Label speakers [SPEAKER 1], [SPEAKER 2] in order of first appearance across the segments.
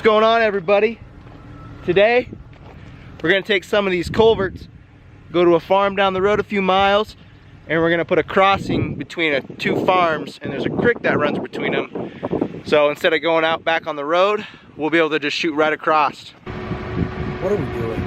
[SPEAKER 1] going on, everybody? Today we're gonna take some of these culverts, go to a farm down the road a few miles, and we're gonna put a crossing between two farms, and there's a creek that runs between them. So instead of going out back on the road, we'll be able to just shoot right across.
[SPEAKER 2] What are we doing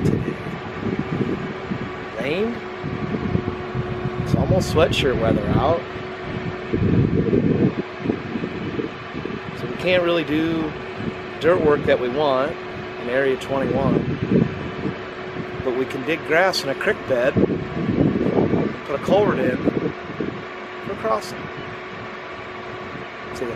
[SPEAKER 2] today? Rain? It's almost sweatshirt weather out. So we can't really do dirt work that we want in Area 21. But we can dig grass in a creek bed, put a culvert in for a crossing. See ya.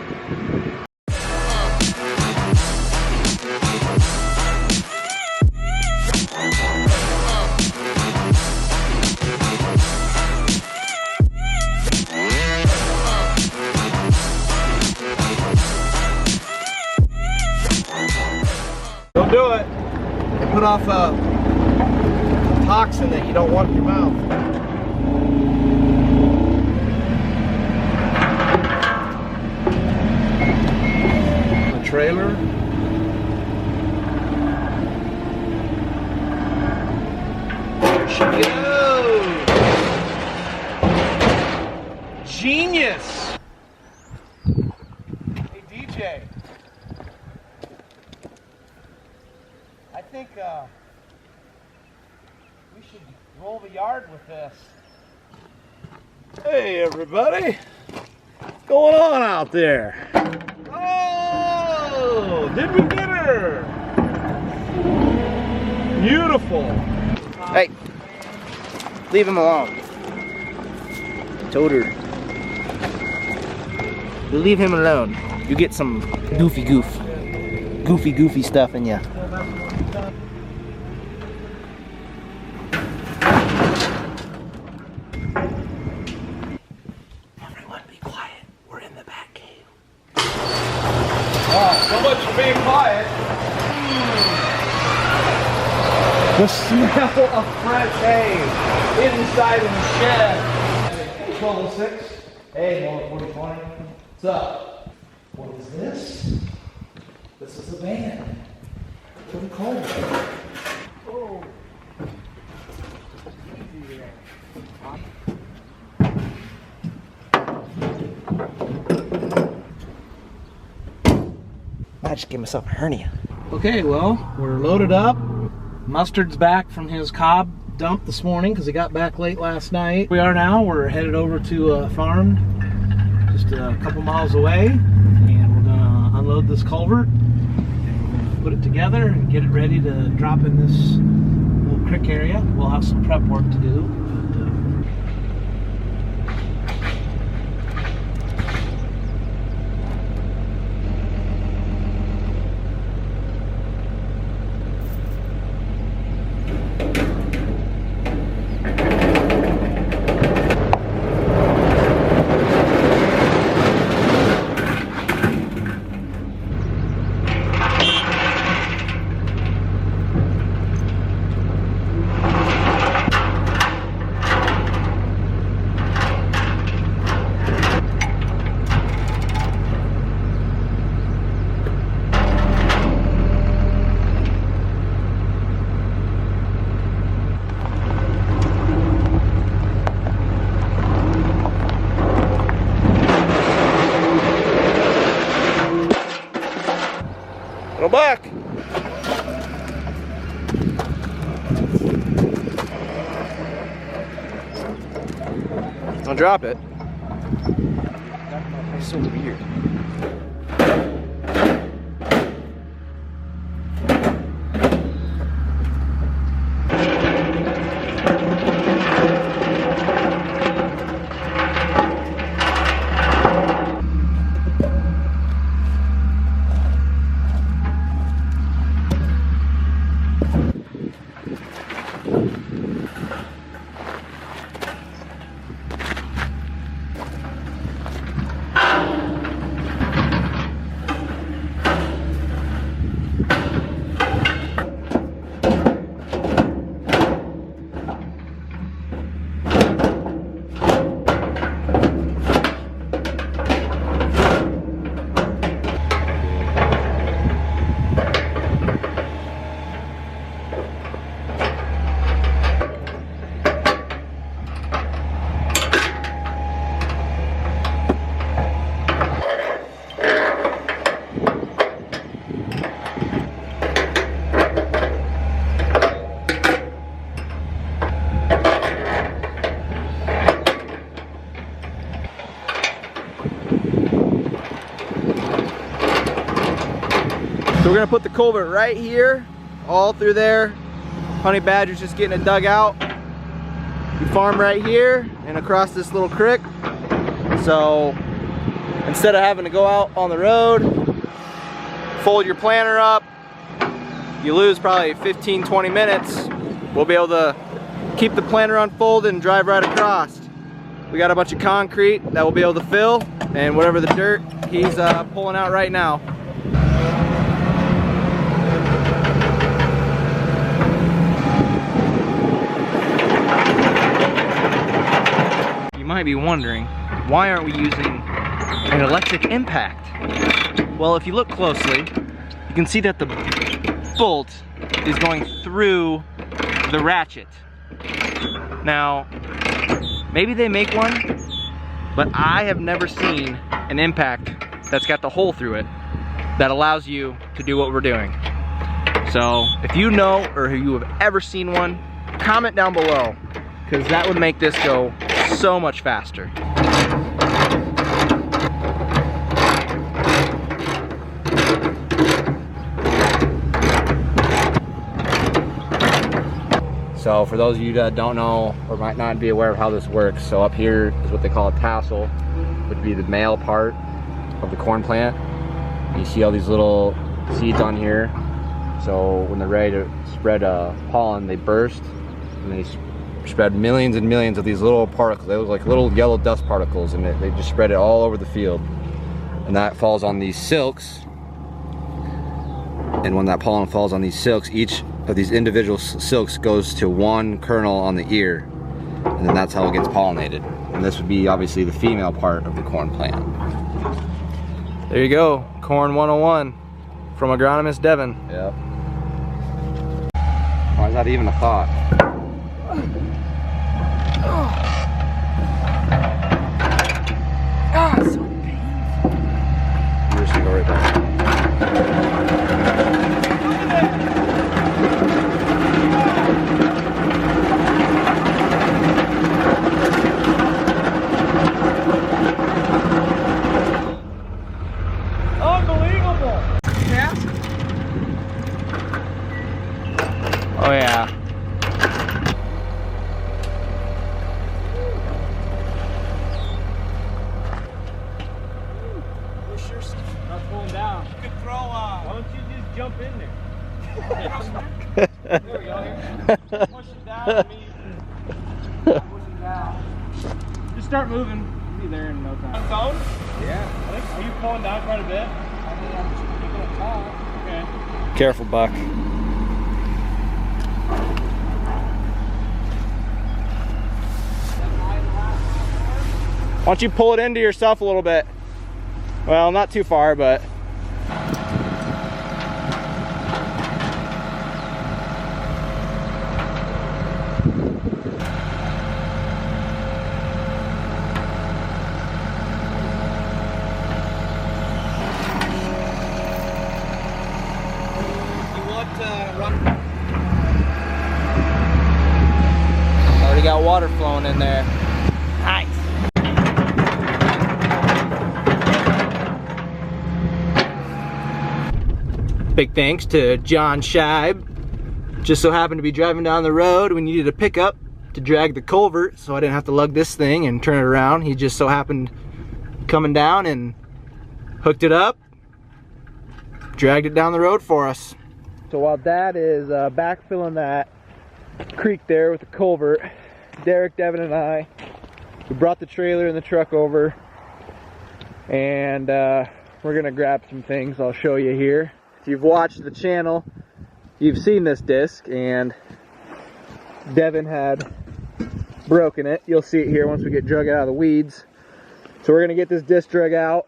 [SPEAKER 2] Don't do it. It put off a toxin that you don't want in your mouth. A trailer. There she goes. Genius. Hey DJ. I think we should roll the yard with this. Hey everybody, what's going on out there? Oh, did we get her? Beautiful.
[SPEAKER 1] Hey, leave him alone. Told her. You leave him alone. You get some goofy stuff in ya.
[SPEAKER 2] Everyone be quiet. We're in the back cave.
[SPEAKER 3] Oh, so much for being quiet.
[SPEAKER 2] The smell of fresh hay inside of the shed. 1206. Hey, 4020. What's up? What is this? This is the van for the Culvert. Oh.
[SPEAKER 1] I just gave myself a hernia.
[SPEAKER 2] Okay, well, we're loaded up. Mustard's back from his cob dump this morning because he got back late last night. We're headed over to a farm just a couple miles away, and we're gonna unload this culvert, put it together, and get it ready to drop in this little creek area. We'll have some prep work to do.
[SPEAKER 1] Go back. Don't drop it. That's so weird. So we're gonna put the culvert right here, all through there. Honey badger's just getting it dug out. You farm right here and across this little creek. So instead of having to go out on the road, fold your planter up, you lose probably 15-20 minutes. We'll be able to keep the planter unfolded and drive right across. We got a bunch of concrete that we'll be able to fill, and whatever the dirt he's pulling out right now. You might be wondering, why aren't we using an electric impact? Well, if you look closely, you can see that the bolt is going through the ratchet. Now, maybe they make one, but I have never seen an impact that's got the hole through it that allows you to do what we're doing. So if you know or you have ever seen one, comment down below, because that would make this go so much faster. So for those of you that don't know or might not be aware of how this works, so up here is what they call a tassel, which would be the male part of the corn plant. You see all these little seeds on here. So when they're ready to spread pollen, they burst and they spread millions and millions of these little particles. They look like little yellow dust particles, and they just spread it all over the field. And that falls on these silks. And when that pollen falls on these silks, each of these individual silks goes to one kernel on the ear, and then that's how it gets pollinated. And this would be obviously the female part of the corn plant. There you go, Corn 101 from agronomist Devin. Yep. Why is that even a thought? It's so painful. You're just gonna go right back. Oh yeah.
[SPEAKER 2] Push your not pulling down. You could throw why don't you just jump in there? There we go. Here. Push it down to me. Push it down. Just start moving. Be there in no time. On phone? Yeah. Are you pulling down quite a bit? I mean, I'm just keeping it tall. Okay.
[SPEAKER 1] Careful, Buck. Why don't you pull it into yourself a little bit? Well, not too far, but. Already got water flowing in there. Nice. Big thanks to John Scheib. Just so happened to be driving down the road. We needed a pickup to drag the culvert, so I didn't have to lug this thing and turn it around. He just so happened coming down and hooked it up, dragged it down the road for us. So while Dad is backfilling that creek there with the culvert, Derek, Devin, and I, we brought the trailer and the truck over, and we're gonna grab some things I'll show you here. If you've watched the channel, you've seen this disc, and Devin had broken it. You'll see it here once we get drug out of the weeds. So we're gonna get this disc drug out.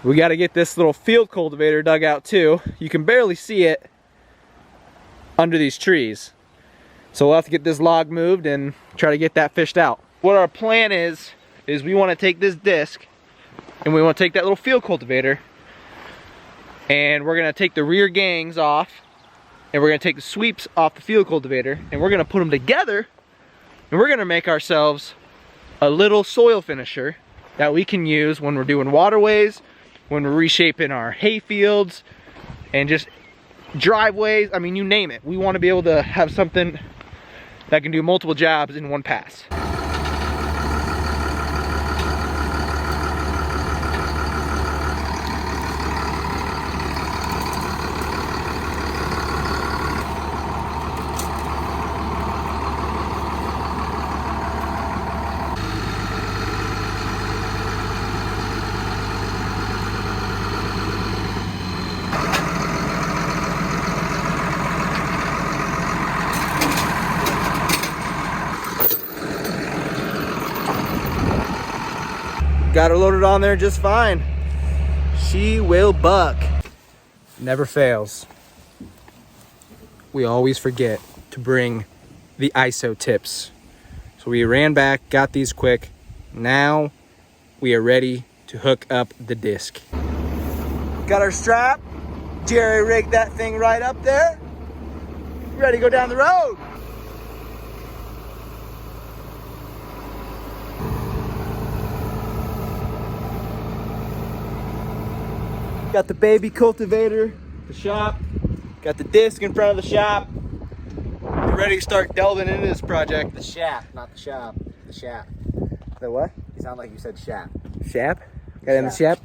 [SPEAKER 1] We gotta get this little field cultivator dug out too. You can barely see it under these trees. So we'll have to get this log moved and try to get that fished out. What our plan is we want to take this disc and we want to take that little field cultivator, and we're going to take the rear gangs off, and we're going to take the sweeps off the field cultivator, and we're going to put them together, and we're going to make ourselves a little soil finisher that we can use when we're doing waterways, when we're reshaping our hay fields, and just driveways. I mean, you name it. We want to be able to have something that can do multiple jobs in one pass. Got her loaded on there just fine. She will buck. Never fails. We always forget to bring the ISO tips. So we ran back, got these quick. Now we are ready to hook up the disc. Got our strap. Jerry rigged that thing right up there. Ready to go down the road. Got the baby cultivator, the shop. Got the disc in front of the shop. We're ready to start delving into this project.
[SPEAKER 2] The shaft, not the shop. The shaft.
[SPEAKER 1] The what?
[SPEAKER 2] You sound like you said shap.
[SPEAKER 1] Shap? Got it in the shap.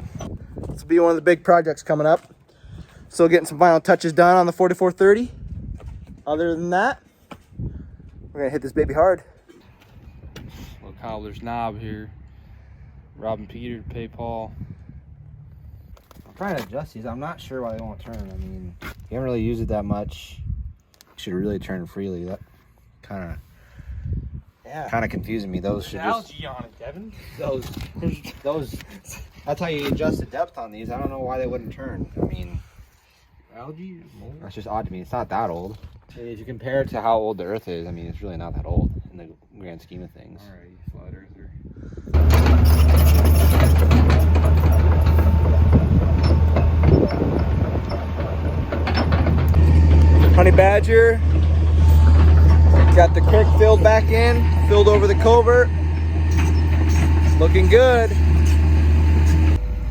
[SPEAKER 1] This will be one of the big projects coming up. Still getting some final touches done on the 4430. Other than that, we're gonna hit this baby hard.
[SPEAKER 3] Little cobbler's knob here. Robbing Peter to pay Paul.
[SPEAKER 2] I'm trying to adjust these. I'm not sure why they won't turn. I mean, you haven't really used it that much. You should really turn freely. That kind of confusing me. Those should just...
[SPEAKER 3] algae on it, Devin.
[SPEAKER 2] Those. That's how you adjust the depth on these. I don't know why they wouldn't turn. I mean,
[SPEAKER 3] Algae or mold?
[SPEAKER 2] that's just odd to me. It's not that old. If you compare it to how old the Earth is, I mean, it's really not that old in the grand scheme of things.
[SPEAKER 3] Alright, you flat earther.
[SPEAKER 1] Honey badger. Got the creek filled back in, filled over the culvert. Looking good.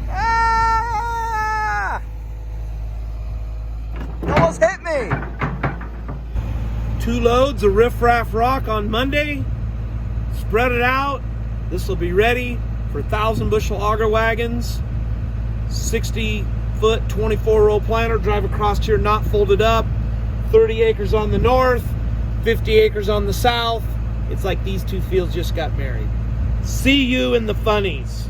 [SPEAKER 1] Ah! Almost hit me.
[SPEAKER 4] 2 loads of riffraff rock on Monday. Spread it out. This will be ready for 1,000 bushel auger wagons. 60-foot, 24-row planter. Drive across here, not folded up. 30 acres on the north, 50 acres on the south. It's like these two fields just got married. See you in the funnies.